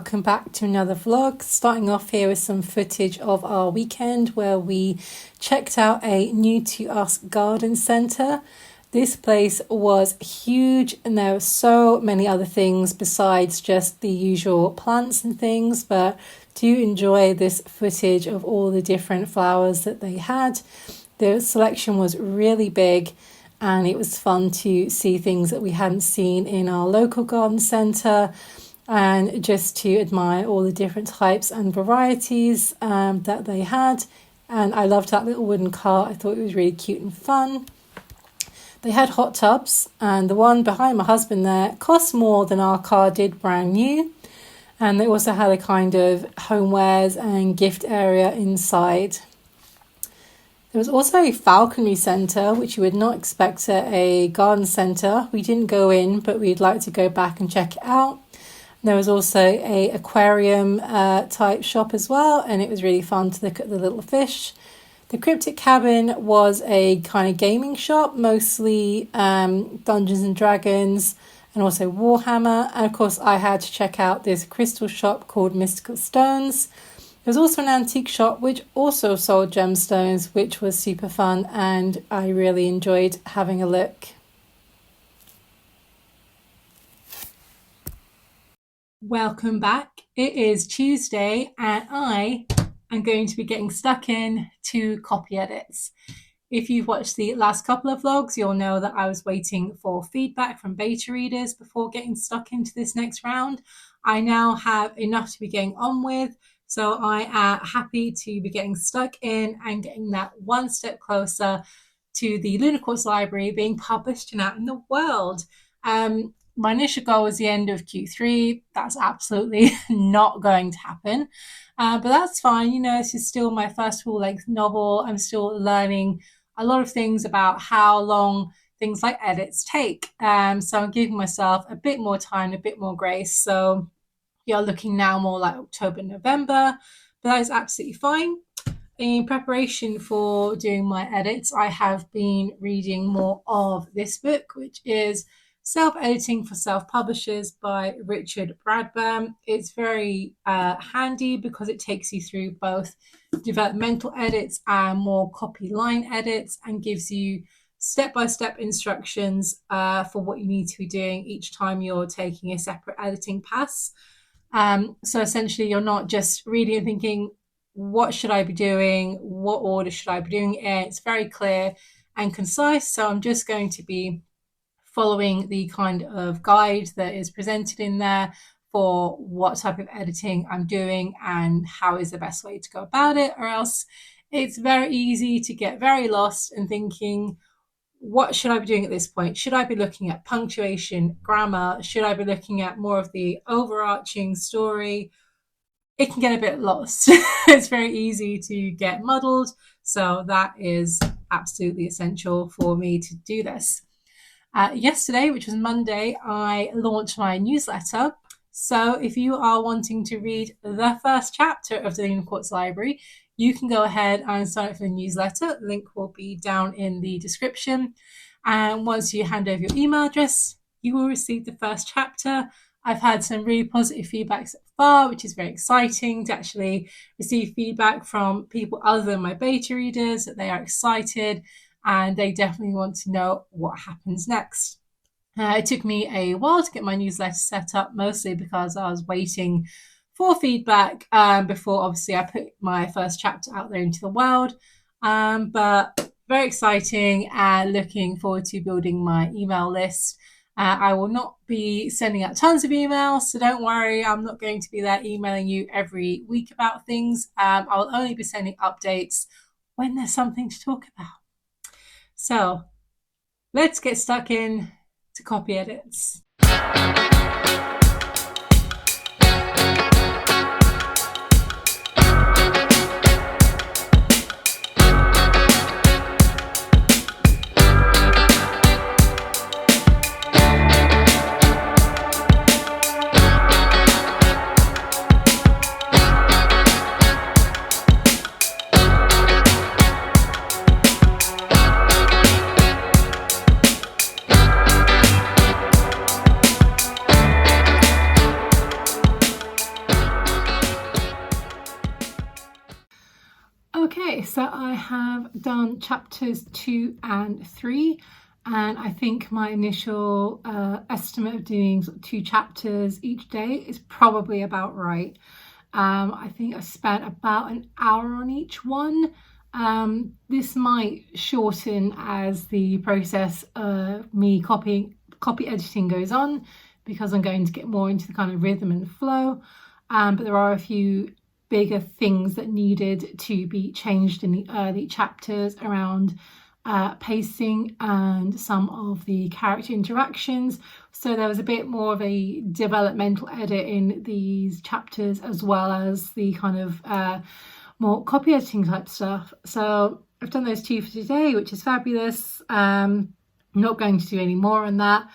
welcome back to another vlog. Starting off here with some footage of our weekend where we checked out a new to us garden centre. This place was huge and there were so many other things besides just the usual plants and things, but do enjoy this footage of all the different flowers that they had. The selection was really big and it was fun to see things that we hadn't seen in our local garden centre and just to admire all the different types and varieties that they had. And I loved that little wooden cart. I thought it was really cute and fun. They had hot tubs, and the one behind my husband there cost more than our car did brand new. And they also had a kind of homewares and gift area inside. There was also a falconry centre, which you would not expect at a garden centre. We didn't go in, but we'd like to go back and check it out. There was also a aquarium type shop as well, and it was really fun to look at the little fish. The Cryptic Cabin was a kind of gaming shop, mostly Dungeons and Dragons and also Warhammer. And of course I had to check out this crystal shop called Mystical Stones. There was also an antique shop which also sold gemstones, which was super fun and I really enjoyed having a look. Welcome back. It is Tuesday and I am going to be getting stuck in to copy edits. If you've watched the last couple of vlogs, you'll know that I was waiting for feedback from beta readers before getting stuck into this next round. I now have enough to be getting on with, so I am happy to be getting stuck in and getting that one step closer to the Lunar Quartz Library being published and out in the world. My initial goal was the end of Q3. That's absolutely not going to happen. But that's fine. You know, this is still my first full-length novel. I'm still learning a lot of things about how long things like edits take. So I'm giving myself a bit more time, a bit more grace. So you're looking now more like October, November, but that is absolutely fine. In preparation for doing my edits, I have been reading more of this book, which is Self-Editing for Self-Publishers by Richard Bradburn. It's very handy because it takes you through both developmental edits and more copy line edits and gives you step-by-step instructions for what you need to be doing each time you're taking a separate editing pass. So essentially you're not just reading and thinking, what should I be doing? What order should I be doing it in? It's very clear and concise. So I'm just going to be following the kind of guide that is presented in there for what type of editing I'm doing and how is the best way to go about it, or else it's very easy to get very lost and thinking, what should I be doing at this point? Should I be looking at punctuation, grammar? Should I be looking at more of the overarching story? It can get a bit lost. It's very easy to get muddled. So that is absolutely essential for me to do this. Yesterday, which was Monday, I launched my newsletter. So if you are wanting to read the first chapter of the Lunar Quartz Library, you can go ahead and sign up for the newsletter. The link will be down in the description. And once you hand over your email address, you will receive the first chapter. I've had some really positive feedback so far, which is very exciting to actually receive feedback from people other than my beta readers, that they are excited and they definitely want to know what happens next. It took me a while to get my newsletter set up, mostly because I was waiting for feedback before obviously I put my first chapter out there into the world. But very exciting and looking forward to building my email list. I will not be sending out tons of emails, so don't worry, I'm not going to be there emailing you every week about things. I will only be sending updates when there's something to talk about. So let's get stuck in to copy edits. have done chapters 2 and 3, and I think my initial estimate of doing 2 chapters each day is probably about right. I think I spent about an hour on each one. This might shorten as the process of me copy editing goes on, because I'm going to get more into the kind of rhythm and flow. But there are a few bigger things that needed to be changed in the early chapters around pacing and some of the character interactions. So there was a bit more of a developmental edit in these chapters, as well as the kind of more copy editing type stuff. So I've done those 2 for today, which is fabulous. I'm not going to do any more on that.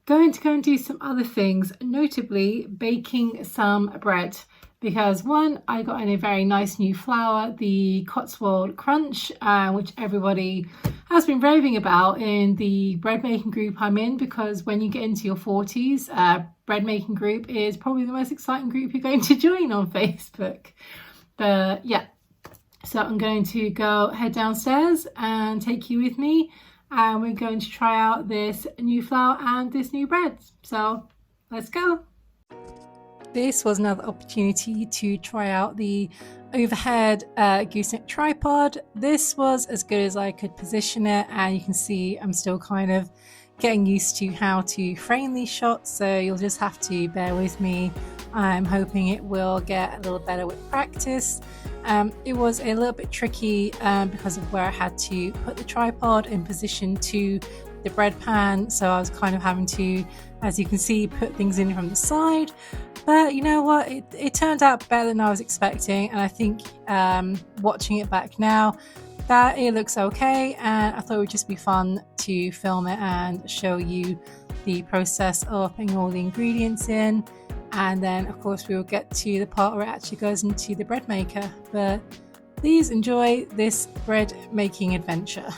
Going to go and do some other things, notably baking some bread, because one, I got in a very nice new flour, the Cotswold Crunch, which everybody has been raving about in the bread making group I'm in, because when you get into your 40s, bread making group is probably the most exciting group you're going to join on Facebook. But yeah, so I'm going to head downstairs and take you with me, and we're going to try out this new flour and this new bread. So let's go. This was another opportunity to try out the overhead gooseneck tripod. This was as good as I could position it, and you can see I'm still kind of getting used to how to frame these shots, so you'll just have to bear with me. I'm hoping it will get a little better with practice. It was a little bit tricky because of where I had to put the tripod in position to the bread pan, so I was kind of having to, as you can see, put things in from the side. But you know what, it turned out better than I was expecting, and I think watching it back now, that it looks okay, and I thought it would just be fun to film it and show you the process of putting all the ingredients in. And then of course we will get to the part where it actually goes into the bread maker. But please enjoy this bread making adventure.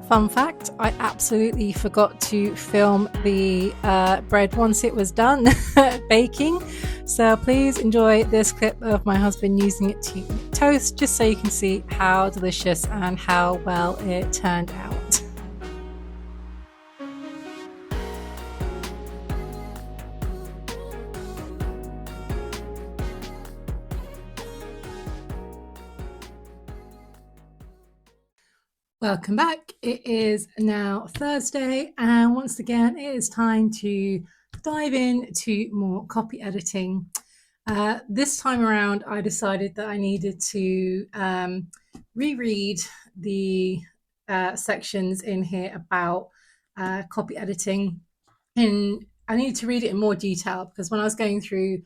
Fun fact, I absolutely forgot to film the bread once it was done baking. So please enjoy this clip of my husband using it to toast, just so you can see how delicious and how well it turned out. Welcome back. It is now Thursday, and once again it is time to dive into more copy editing. This time around I decided that I needed to reread the sections in here about copy editing, and I needed to read it in more detail, because when I was going through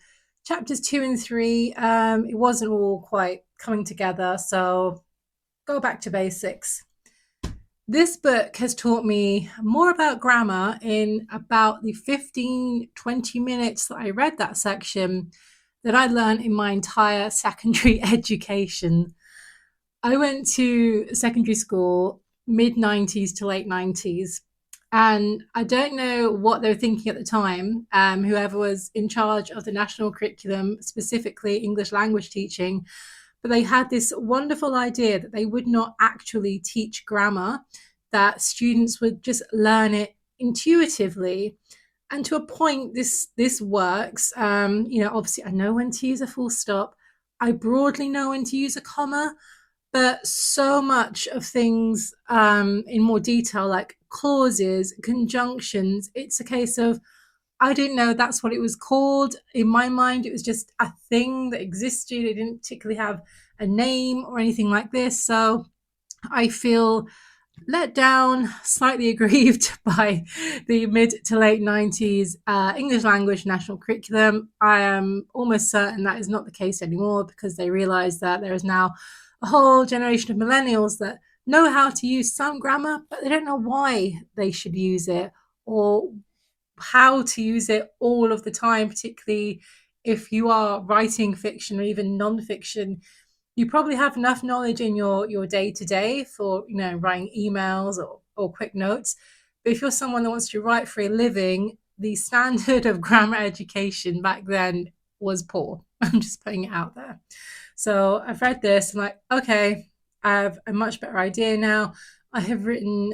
chapters 2 and 3, it wasn't all quite coming together. So go back to basics. This book has taught me more about grammar in about the 15-20 minutes that I read that section that I learned in my entire secondary education. I went to secondary school mid-90s to late 90s, and I don't know what they were thinking at the time, whoever was in charge of the national curriculum, specifically English language teaching. But they had this wonderful idea that they would not actually teach grammar, that students would just learn it intuitively. And to a point, this works. Obviously I know when to use a full stop. I broadly know when to use a comma, but so much of things in more detail, like clauses, conjunctions, it's a case of, I didn't know that's what it was called. In my mind, it was just a thing that existed. It didn't particularly have a name or anything like this. So I feel let down, slightly aggrieved by the mid to late 90s English language national curriculum. I am almost certain that is not the case anymore, because they realize that there is now a whole generation of millennials that know how to use some grammar, but they don't know why they should use it or how to use it all of the time, particularly if you are writing fiction or even non-fiction. You probably have enough knowledge in your day to day for writing emails or quick notes. But if you're someone that wants to write for a living, the standard of grammar education back then was poor. I'm just putting it out there. So I've read this and like, okay, I have a much better idea now. I have written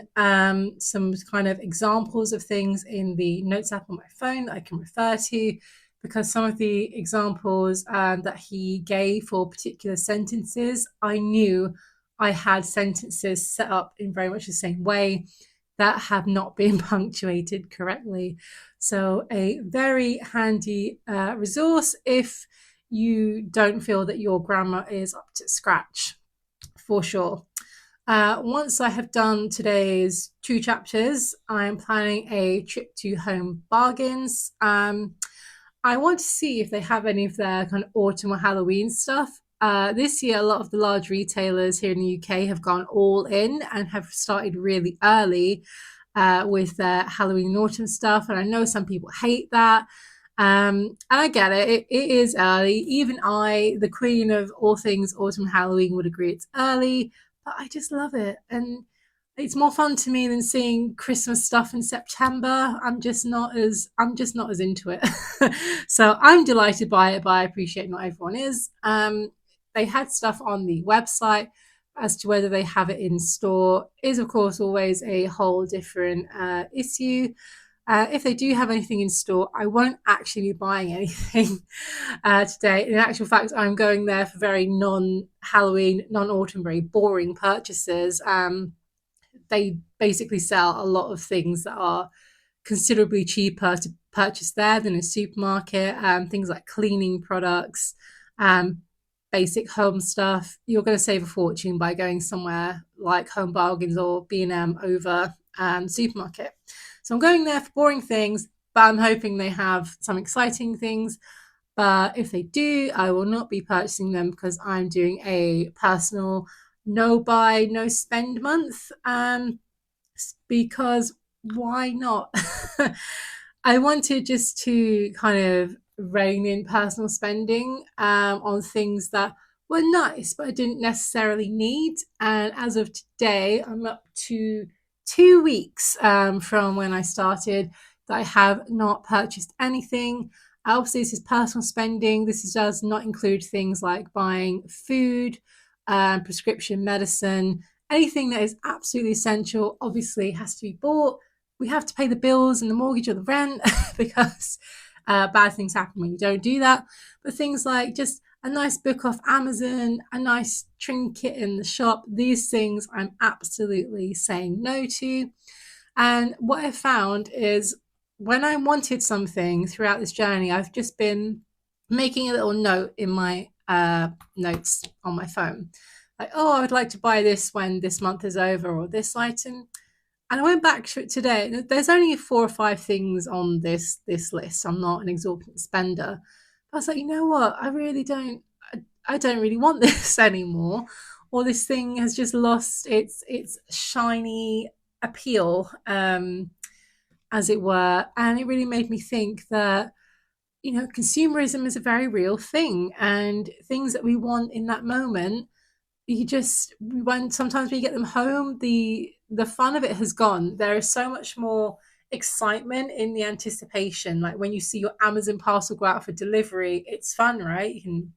some kind of examples of things in the notes app on my phone that I can refer to, because some of the examples that he gave for particular sentences, I knew I had sentences set up in very much the same way that have not been punctuated correctly. So a very handy resource if you don't feel that your grammar is up to scratch, for sure. Once I have done today's 2 chapters, I'm planning a trip to Home Bargains. I want to see if they have any of their kind of autumn or Halloween stuff. This year, a lot of the large retailers here in the UK have gone all in and have started really early with their Halloween and autumn stuff. And I know some people hate that. And I get it. It is early. Even I, the queen of all things autumn and Halloween, would agree it's early, but I just love it. And it's more fun to me than seeing Christmas stuff in September. I'm just not as into it. So I'm delighted by it, but I appreciate not everyone is. They had stuff on the website. As to whether they have it in store is, of course, always a whole different issue. If they do have anything in store, I won't actually be buying anything today. In actual fact, I'm going there for very non-Halloween, non-autumn, very boring purchases. They basically sell a lot of things that are considerably cheaper to purchase there than a supermarket. Things like cleaning products, basic home stuff. You're going to save a fortune by going somewhere like Home Bargains or B&M over supermarket. So I'm going there for boring things, but I'm hoping they have some exciting things. But if they do, I will not be purchasing them because I'm doing a personal no buy, no spend month. Because why not? I wanted just to kind of rein in personal spending on things that were nice, but I didn't necessarily need. And as of today, I'm up to 2 weeks from when I started that I have not purchased anything. Obviously, this is personal spending. This does not include things like buying food, prescription medicine, anything that is absolutely essential. Obviously, has to be bought. We have to pay the bills and the mortgage or the rent because bad things happen when you don't do that. But things like just a nice book off Amazon, a nice trinket in the shop, these things I'm absolutely saying no to. And what I found is when I wanted something throughout this journey, I've just been making a little note in my notes on my phone. Like, oh, I would like to buy this when this month is over, or this item. And I went back to it today. There's only 4 or 5 things on this list. I'm not an exorbitant spender. But I was like, you know what? I really don't. I don't really want this anymore. Or this thing has just lost its shiny appeal, as it were. And it really made me think that consumerism is a very real thing, and things that we want in that moment, when sometimes we get them home, the fun of it has gone. There is so much more excitement in the anticipation. Like when you see your Amazon parcel go out for delivery, it's fun, right? You can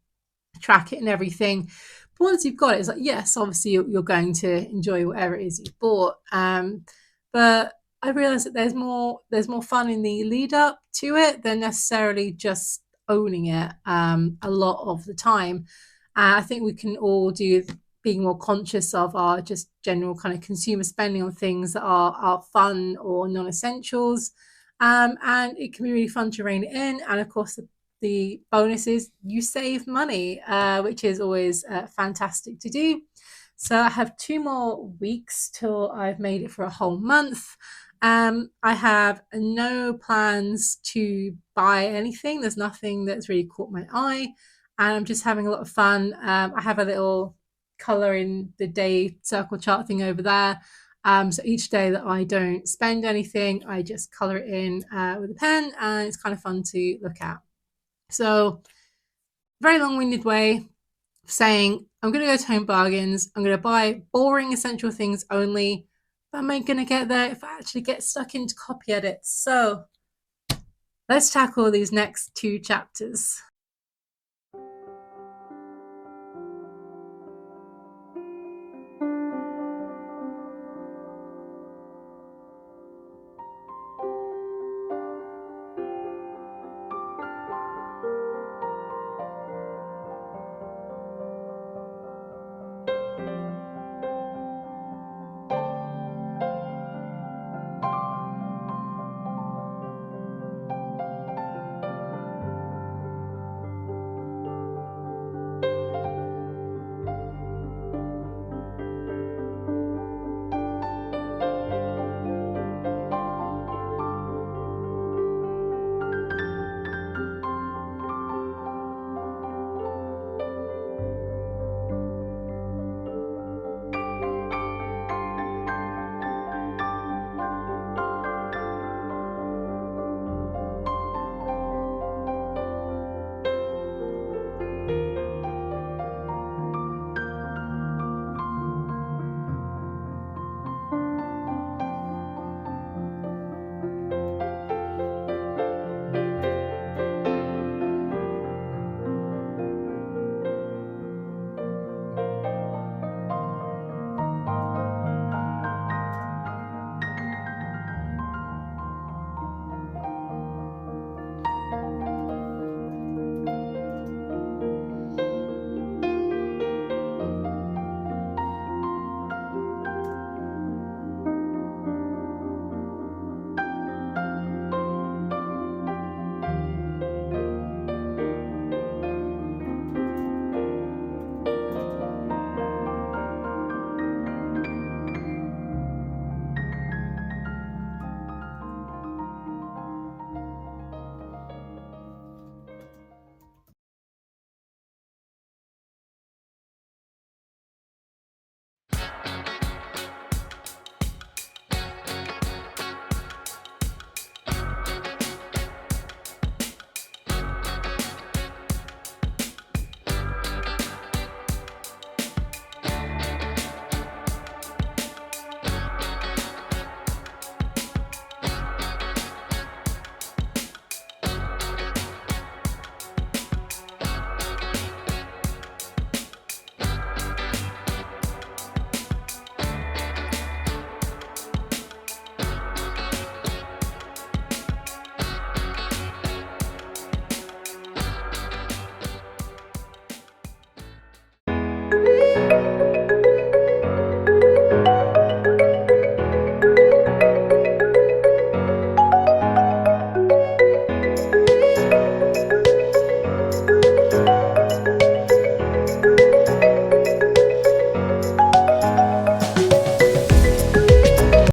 track it and everything. But once you've got it, it's like, yes, obviously you're going to enjoy whatever it is you've bought. But I realized that there's more fun in the lead up to it than necessarily just owning it a lot of the time. I think we can all do being more conscious of our just general kind of consumer spending on things that are fun or non-essentials. And it can be really fun to rein it in. And of course, the bonus is you save money, which is always fantastic to do. So I have 2 more weeks till I've made it for a whole month. I have no plans to buy anything. There's nothing that's really caught my eye, and I'm just having a lot of fun. I have a little color in the day circle chart thing over there. So each day that I don't spend anything, I just color it in with a pen, and it's kind of fun to look at. So, very long-winded way of saying I'm going to go to Home Bargains. I'm going to buy boring essential things only. But am I going to get there if I actually get stuck into copy edits? So let's tackle these next two chapters.